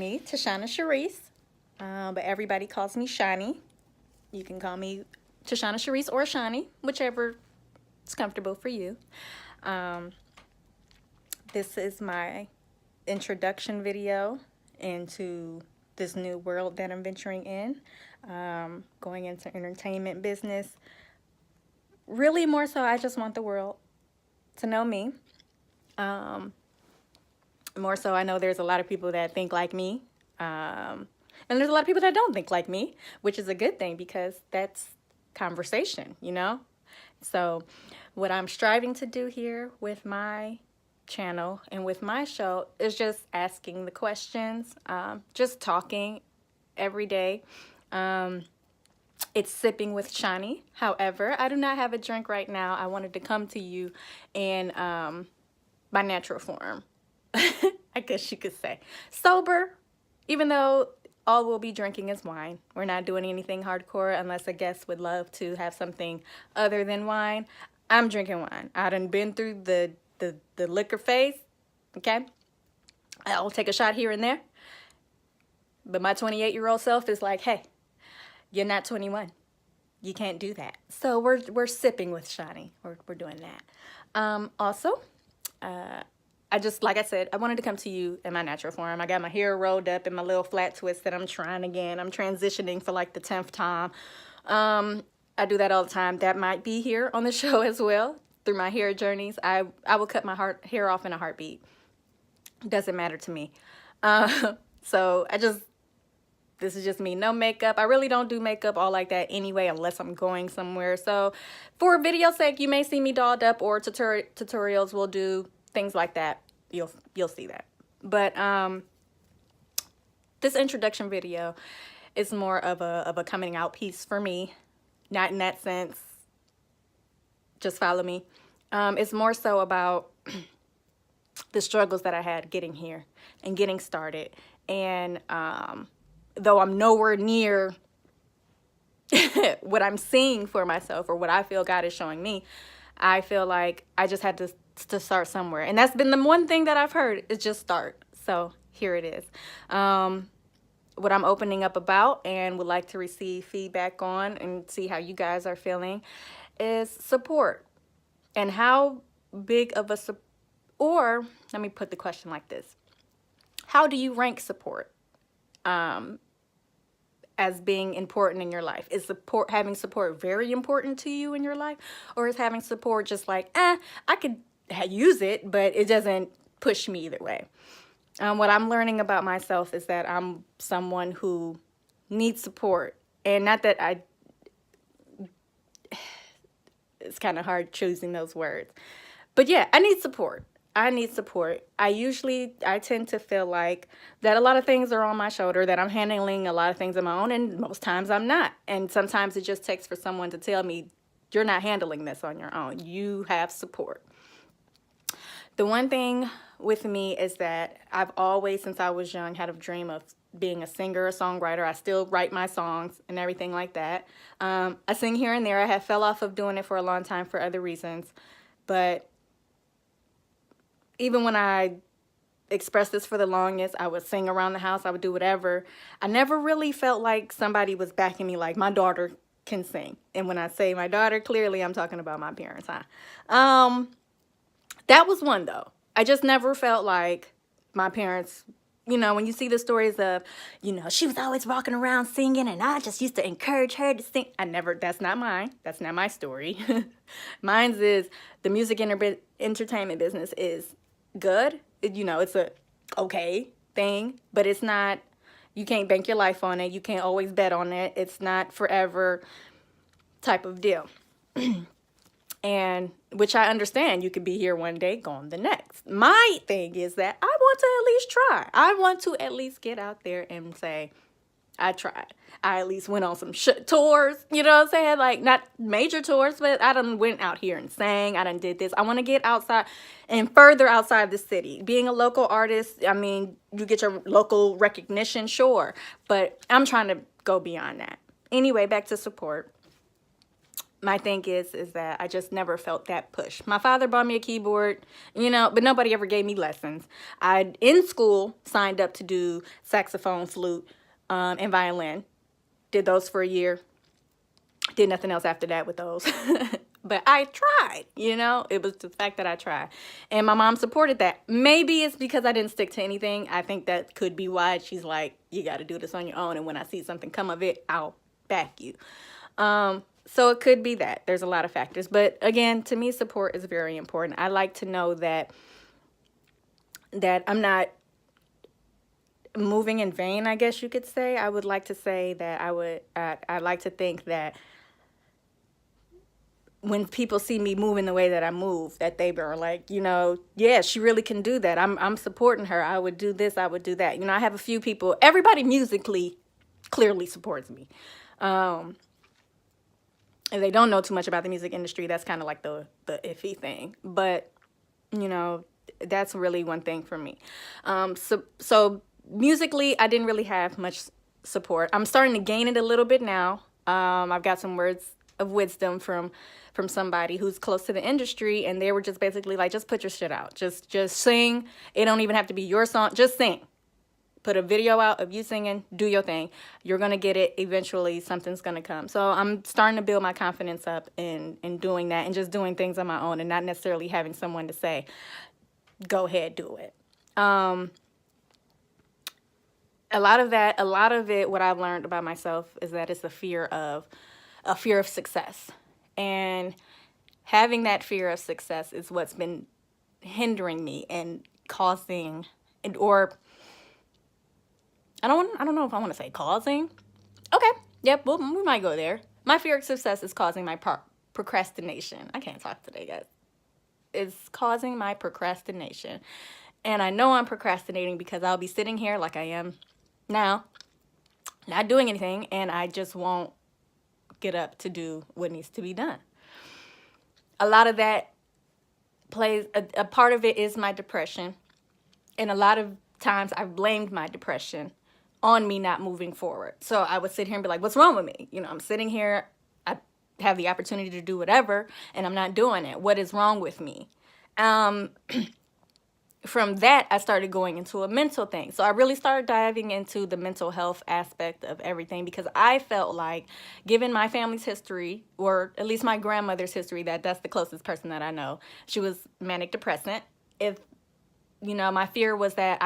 me, Tashana Sharice, but everybody calls me Shani. You can call me Tashana Sharice or Shani, whichever is comfortable for you. This is my introduction video into this new world that I'm venturing in, going into entertainment business. Really more so, I just want the world to know me. More so, I know there's a lot of people that think like me, and there's a lot of people that don't think like me, which is a good thing because that's conversation, you know? So what I'm striving to do here with my channel and with my show is just asking the questions, just talking every day. It's Sipping with Shani. However, I do not have a drink right now. I wanted to come to you in my natural form. I guess you could say. Sober, even though all we'll be drinking is wine. We're not doing anything hardcore unless a guest would love to have something other than wine. I'm drinking wine. I done been through the liquor phase, okay? I'll take a shot here and there. But my 28-year-old self is like, hey, you're not 21. You can't do that. So we're sipping with Shani. We're doing that. Also, like I said, I wanted to come to you in my natural form. I got my hair rolled up in my little flat twist that I'm trying again. I'm transitioning for like the 10th time. I do that all the time. That might be here on the show as well. Through my hair journeys, I will cut my hair off in a heartbeat. Doesn't matter to me. So this is just me. No makeup. I really don't do makeup all like that anyway, unless I'm going somewhere. So for video sake, you may see me dolled up, or tutorials will do things like that. You'll see that. But this introduction video is more of a coming out piece for me. Not in that sense. Just follow me. It's more so about the struggles that I had getting here and getting started. And though I'm nowhere near what I'm seeing for myself or what I feel God is showing me, I feel like I just had to start somewhere. And that's been the one thing that I've heard, is just start. So here it is. What I'm opening up about and would like to receive feedback on and see how you guys are feeling is support. And how big of a support, or let me put the question like this. How do you rank support as being important in your life? Is having support very important to you in your life? Or is having support just like, I could use it, but it doesn't push me either way? What I'm learning about myself is that I'm someone who needs support. And not that it's kind of hard choosing those words. But yeah, I need support. I need support. I tend to feel like that a lot of things are on my shoulder, that I'm handling a lot of things on my own, and most times I'm not. And sometimes it just takes for someone to tell me, you're not handling this on your own. You have support. The one thing with me is that I've always, since I was young, had a dream of being a singer, a songwriter. I still write my songs and everything like that. I sing here and there. I have fell off of doing it for a long time for other reasons. But even when I expressed this for the longest, I would sing around the house. I would do whatever. I never really felt like somebody was backing me, like my daughter can sing. And when I say my daughter, clearly I'm talking about my parents, huh? That was one, though. I just never felt like my parents, you know, when you see the stories of, you know, she was always walking around singing and I just used to encourage her to sing. That's not mine. That's not my story. Mine's is the music entertainment business is good. You know, it's a okay thing, but it's not, you can't bank your life on it. You can't always bet on it. It's not forever type of deal. And which I understand, you could be here one day, gone the next. My thing is that I want to at least try. I want to at least get out there and say, I tried. I at least went on some tours, you know what I'm saying? Like, not major tours, but I done went out here and sang. I done did this. I want to get outside and further outside the city. Being a local artist, I mean, you get your local recognition, sure. But I'm trying to go beyond that. Anyway, back to support. my thing is that I just never felt that push. My father bought me a keyboard, you know, but nobody ever gave me lessons. I, in school, signed up to do saxophone, flute, and violin. Did those for a year. Did nothing else after that with those. But I tried, you know. It was the fact that I tried. And my mom supported that. Maybe it's because I didn't stick to anything. I think that could be why she's like, you got to do this on your own. And when I see something come of it, I'll back you. So it could be that. There's a lot of factors. But again, to me, support is very important. I like to know that I'm not moving in vain, I guess you could say. I would like to say that I like to think that when people see me moving the way that I move, that they are like, you know, yeah, she really can do that. I'm supporting her. I would do this. I would do that. You know, I have a few people. Everybody musically clearly supports me. If they don't know too much about the music industry, that's kind of like the iffy thing. But, you know, that's really one thing for me. So musically, I didn't really have much support. I'm starting to gain it a little bit now. I've got some words of wisdom from somebody who's close to the industry, and they were just basically like, just put your shit out. Just sing. It don't even have to be your song. Just sing. Put a video out of you singing, do your thing. You're going to get it eventually. Something's going to come. So I'm starting to build my confidence up in doing that and just doing things on my own and not necessarily having someone to say, go ahead, do it. A lot of it, what I've learned about myself is that it's a fear of success. And having that fear of success is what's been hindering me and causing, or I don't know if I want to say causing. Okay, yep, well, we might go there. My fear of success is causing my procrastination. I can't talk today, guys. It's causing my procrastination. And I know I'm procrastinating because I'll be sitting here like I am now, not doing anything, and I just won't get up to do what needs to be done. A lot of that plays, a part of it is my depression. And a lot of times I've blamed my depression on me not moving forward. So I would sit here and be like, what's wrong with me? You know, I'm sitting here, I have the opportunity to do whatever, and I'm not doing it. What is wrong with me? From that, I started going into a mental thing. So I really started diving into the mental health aspect of everything because I felt like, given my family's history, or at least my grandmother's history, that's the closest person that I know, she was manic depressant. You know, my fear was that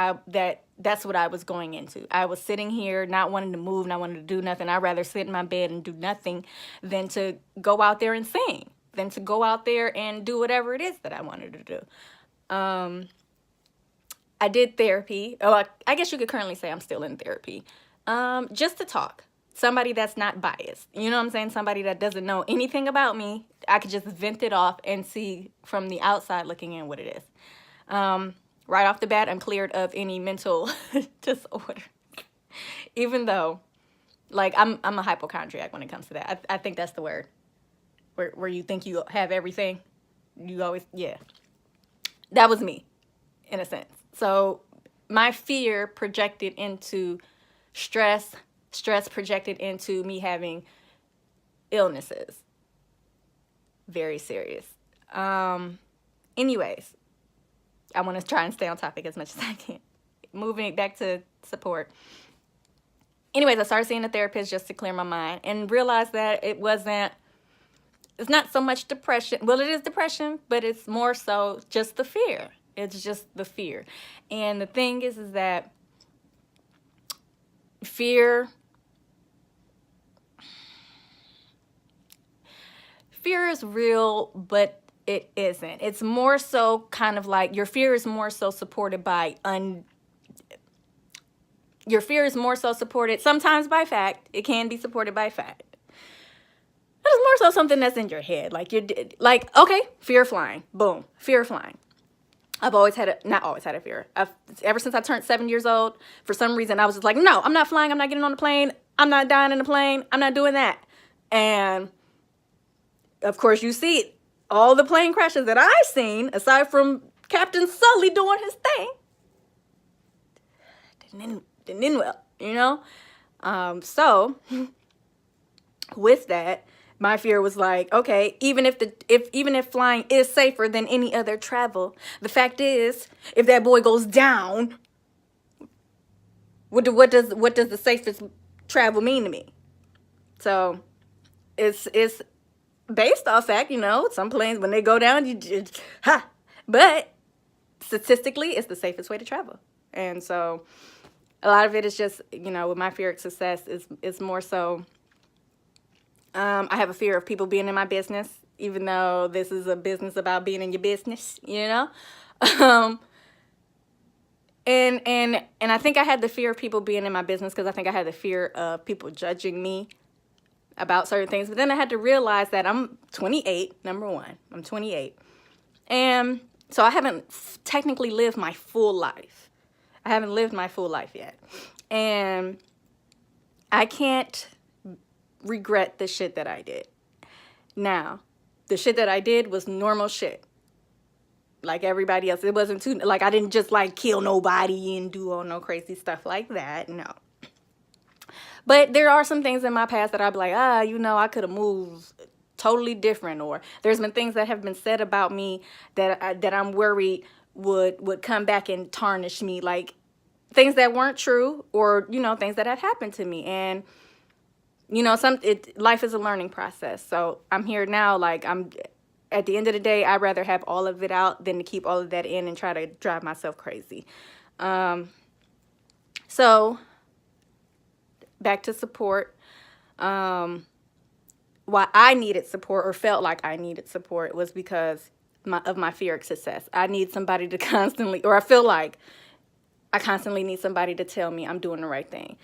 that's what I was going into. I was sitting here not wanting to move, not wanting to do nothing. I'd rather sit in my bed and do nothing than to go out there and sing, than to go out there and do whatever it is that I wanted to do. I did therapy. Oh, I guess you could currently say I'm still in therapy. Just to talk. Somebody that's not biased. You know what I'm saying? Somebody that doesn't know anything about me. I could just vent it off and see from the outside looking in what it is. Right off the bat, I'm cleared of any mental disorder. Even though, like, I'm a hypochondriac when it comes to that. I think that's the word. Where you think you have everything. You always, yeah. That was me, in a sense. So my fear projected into stress projected into me having illnesses. Very serious. Anyways, I want to try and stay on topic as much as I can. Moving back to support. Anyways, I started seeing a therapist just to clear my mind and realized that it's not so much depression. Well, it is depression, but it's more so just the fear. It's just the fear. And the thing is that fear is real, but it isn't. It's more so kind of like your fear is more so supported by your fear is more so supported sometimes by fact. It can be supported by fact. It's more so something that's in your head. Like okay, fear of flying. Boom, fear of flying. I've always had not always had a fear. Ever since I turned 7 years old, for some reason I was just like, no, I'm not flying. I'm not getting on the plane. I'm not dying in the plane. I'm not doing that. And of course, you see all the plane crashes that I've seen, aside from Captain Sully doing his thing, didn't end well, you know? So with that, my fear was like, okay, even if flying is safer than any other travel, the fact is, if that boy goes down, what does the safest travel mean to me? So it's based off fact, you know, some planes when they go down, you just but statistically, it's the safest way to travel. And so a lot of it is just, you know, with my fear of success is more so, I have a fear of people being in my business, even though this is a business about being in your business, you know? And I think I had the fear of people being in my business because I think I had the fear of people judging me about certain things. But then I had to realize that I'm 28, number one. I'm 28. And so I haven't technically lived my full life. I haven't lived my full life yet. And I can't regret the shit that I did. Now, the shit that I did was normal shit. Like everybody else. It wasn't too, like, I didn't just like kill nobody and do all no crazy stuff like that. No. But there are some things in my past that I'd be like, you know, I could have moved totally different. Or there's been things that have been said about me that I'm worried would come back and tarnish me. Like things that weren't true, or, you know, things that had happened to me. And, you know, life is a learning process. So I'm here now, like at the end of the day, I'd rather have all of it out than to keep all of that in and try to drive myself crazy. So back to support. Why I needed support or felt like I needed support was because of my fear of success. I need somebody to constantly, or I feel like I constantly need somebody to tell me I'm doing the right thing.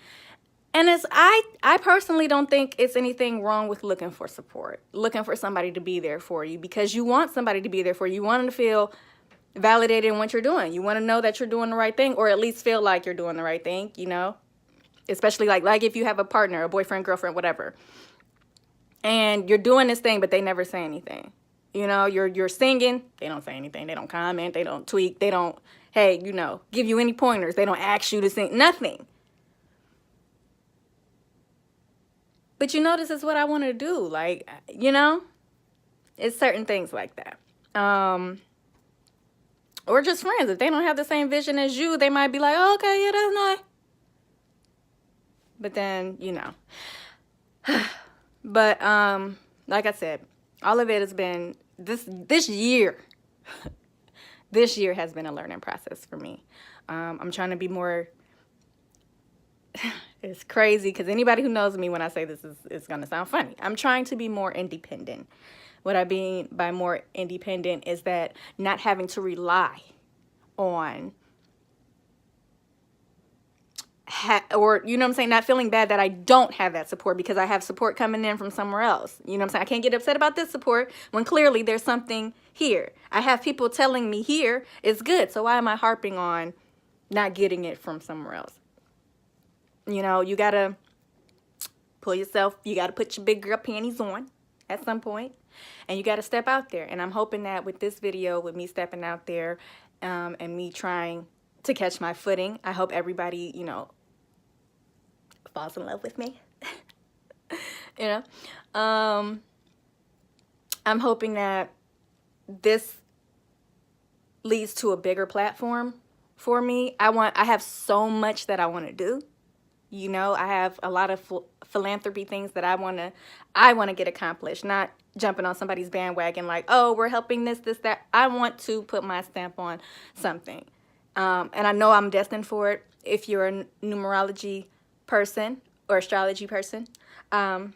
And I personally don't think it's anything wrong with looking for support, looking for somebody to be there for you, because you want somebody to be there for you. You want them to feel validated in what you're doing. You want to know that you're doing the right thing, or at least feel like you're doing the right thing, you know, especially like if you have a partner, a boyfriend, girlfriend, whatever, and you're doing this thing, but they never say anything. You know, you're singing, they don't say anything. They don't comment. They don't tweak. They don't, hey, you know, give you any pointers. They don't ask you to sing, nothing. But you know, this is what I want to do. Like, you know, it's certain things like that. Or just friends. If they don't have the same vision as you, they might be like, oh, okay, yeah, that's nice. But then, you know. But like I said, all of it has been this year. This year has been a learning process for me. I'm trying to be more. It's crazy because anybody who knows me, when I say this, it's going to sound funny. I'm trying to be more independent. What I mean by more independent is that not having to rely on, or, you know what I'm saying, not feeling bad that I don't have that support because I have support coming in from somewhere else. You know what I'm saying? I can't get upset about this support when clearly there's something here. I have people telling me here it's good. So why am I harping on not getting it from somewhere else? You know, you got to pull yourself, you got to put your big girl panties on at some point, and you got to step out there. And I'm hoping that with this video, with me stepping out there and me trying to catch my footing, I hope everybody, you know, falls in love with me. You know, I'm hoping that this leads to a bigger platform for me. I have so much that I want to do. You know, I have a lot of philanthropy things that I want to get accomplished, not jumping on somebody's bandwagon like, oh, we're helping this, that. I want to put my stamp on something. And I know I'm destined for it. If you're a numerology person or astrology person, I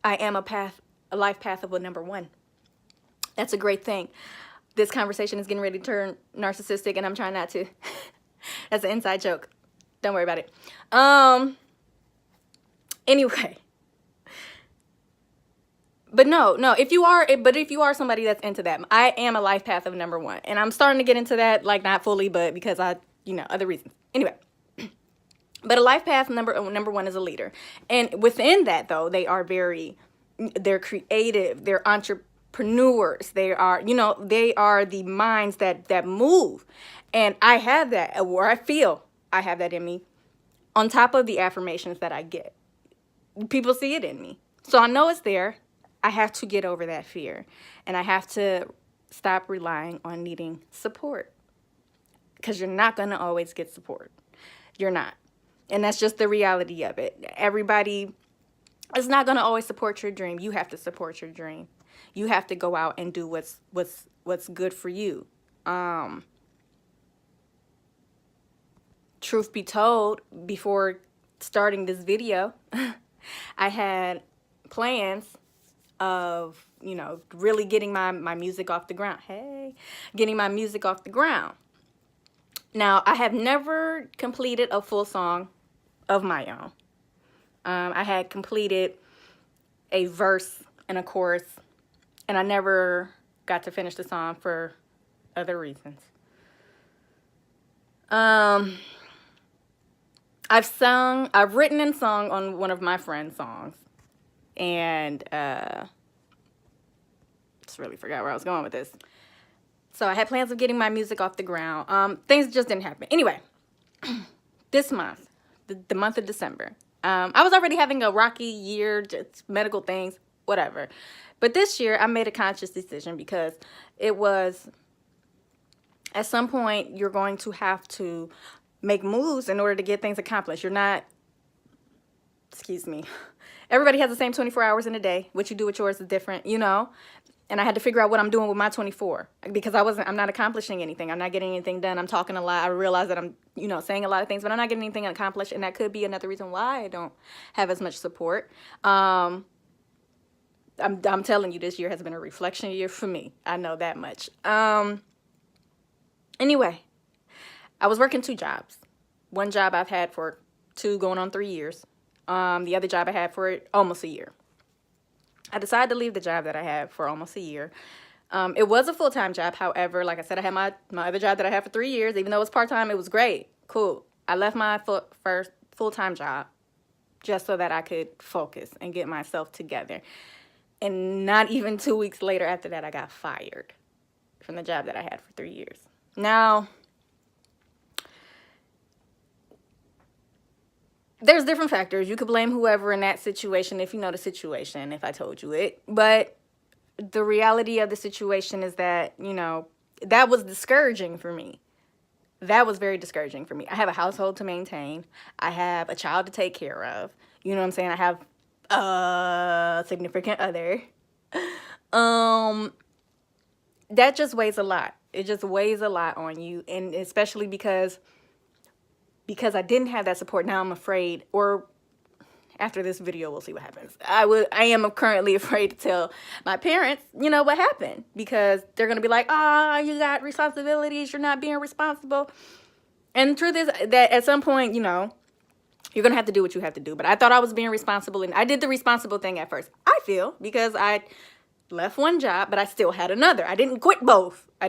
am a life path of a number one. That's a great thing. This conversation is getting ready to turn narcissistic, and I'm trying not to. That's an inside joke. Don't worry about it. Anyway. But no, if you are somebody that's into that, I am a life path of number one. And I'm starting to get into that, like not fully, but because other reasons. Anyway. But a life path number one is a leader. And within that, though, they're creative, they're entrepreneurs, they are the minds that move. And I have that, or I feel I have that in me, on top of the affirmations that I get. People see it in me. So I know it's there. I have to get over that fear. And I have to stop relying on needing support. Because you're not going to always get support. You're not. And that's just the reality of it. Everybody is not going to always support your dream. You have to support your dream. You have to go out and do what's good for you. Truth be told, before starting this video, I had plans of, you know, really getting my music off the ground. Getting my music off the ground. Now, I have never completed a full song of my own. I had completed a verse and a chorus, and I never got to finish the song for other reasons. I've written and sung on one of my friend's songs, and just really forgot where I was going with this. So I had plans of getting my music off the ground. Things just didn't happen. Anyway, this month, the month of December, I was already having a rocky year, just medical things, whatever. But this year, I made a conscious decision because it was, at some point, you're going to have to make moves in order to get things accomplished. You're not, excuse me, everybody has the same 24 hours in a day. What you do with yours is different, you know. And I had to figure out what I'm doing with my 24 because I'm not accomplishing anything. I'm not getting anything done. I'm talking a lot. I realize that I'm, you know, saying a lot of things, but I'm not getting anything accomplished. And that could be another reason why I don't have as much support. I'm telling you, this year has been a reflection year for me. I know that much. Anyway, I was working 2 jobs. One job I've had for 2 going on 3 years. The other job I had for almost a year. I decided to leave the job that I had for almost a year. It was a full-time job. However, like I said, I had my other job that I had for 3 years. Even though it was part-time, it was great. Cool. I left my first full-time job just so that I could focus and get myself together. And not even 2 weeks later after that, I got fired from the job that I had for 3 years. Now, there's different factors. You could blame whoever in that situation if you know the situation, if I told you it. But the reality of the situation is that, you know, that was discouraging for me. That was very discouraging for me. I have a household to maintain. I have a child to take care of. You know what I'm saying? I have a significant other. That just weighs a lot. It just weighs a lot on you. And especially because I didn't have that support. Now I'm afraid, or after this video, we'll see what happens. I am currently afraid to tell my parents, you know, what happened, because they're going to be like, you got responsibilities. You're not being responsible. And the truth is that at some point, you know, you're going to have to do what you have to do. But I thought I was being responsible, and I did the responsible thing at first. I feel, because I left one job, but I still had another. I didn't quit both. I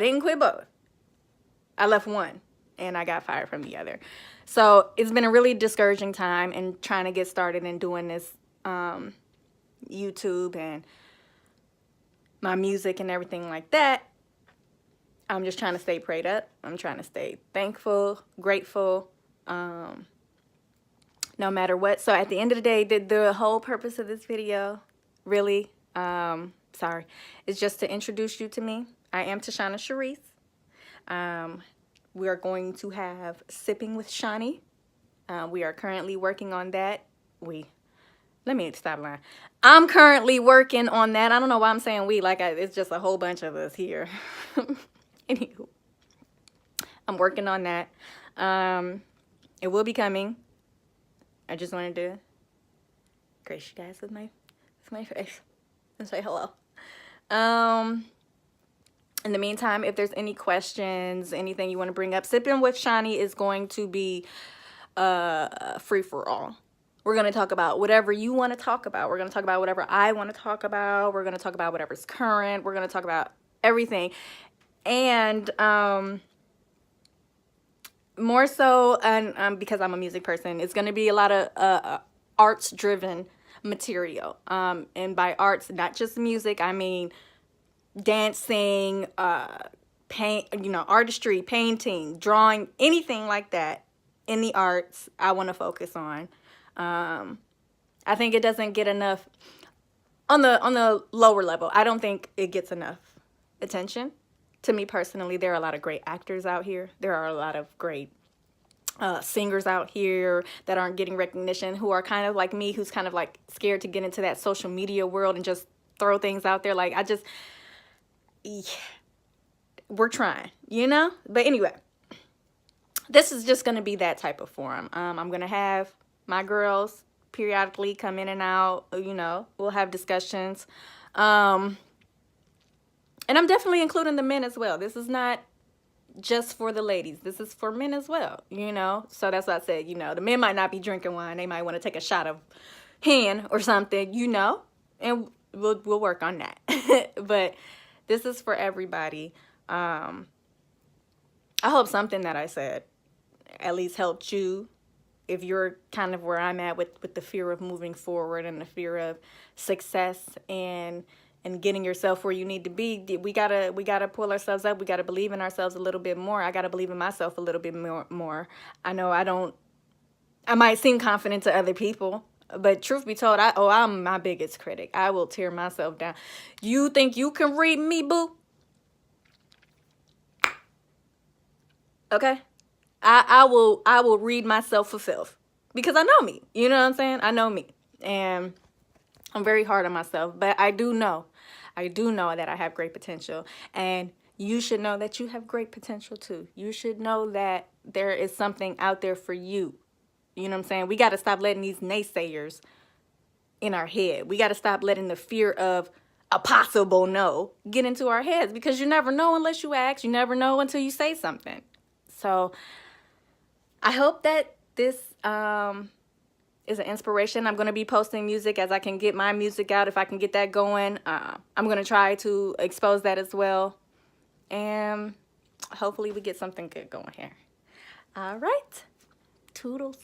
left one, and I got fired from the other. So it's been a really discouraging time in trying to get started in doing this YouTube and my music and everything like that. I'm just trying to stay prayed up. I'm trying to stay thankful, grateful, no matter what. So at the end of the day, the whole purpose of this video, really, is just to introduce you to me. I am Tashana Sharice. We are going to have Sipping with Shani. We are currently working on that. Let me stop lying. I'm currently working on that. I don't know why I'm saying we, like it's just a whole bunch of us here. Anywho, I'm working on that. It will be coming. I just wanted to grace you guys with my face and say hello. In the meantime, if there's any questions, anything you want to bring up, Sipping with Shani is going to be free-for-all. We're going to talk about whatever you want to talk about. We're going to talk about whatever I want to talk about. We're going to talk about whatever's current. We're going to talk about everything. And more so, and because I'm a music person, it's going to be a lot of arts-driven material. And by arts, not just music, I mean dancing, artistry, painting, drawing, anything like that in the arts I want to focus on. I think it doesn't get enough on the lower level. I don't think it gets enough attention. To me personally, there are a lot of great actors out here. There are a lot of great singers out here that aren't getting recognition, who are kind of like me, who's kind of like scared to get into that social media world and just throw things out there. Like, yeah, we're trying, you know? But anyway, this is just going to be that type of forum. I'm going to have my girls periodically come in and out, you know, we'll have discussions. And I'm definitely including the men as well. This is not just for the ladies. This is for men as well, you know? So that's what I said, you know, the men might not be drinking wine. They might want to take a shot of hen or something, you know? And we'll work on that. But this is for everybody. I hope something that I said at least helped you, if you're kind of where I'm at with the fear of moving forward and the fear of success and getting yourself where you need to be. We gotta pull ourselves up. We gotta believe in ourselves a little bit more. I gotta believe in myself a little bit more. I know I might seem confident to other people, but truth be told, I'm my biggest critic. I will tear myself down. You think you can read me, boo? Okay? I will read myself for filth because I know me. You know what I'm saying? I know me. And I'm very hard on myself, but I do know that I have great potential, and you should know that you have great potential too. You should know that there is something out there for you. You know what I'm saying? We got to stop letting these naysayers in our head. We got to stop letting the fear of a possible no get into our heads, because you never know unless you ask. You never know until you say something. So I hope that this is an inspiration. I'm going to be posting music as I can get my music out. If I can get that going, I'm going to try to expose that as well. And hopefully we get something good going here. All right. Toodles.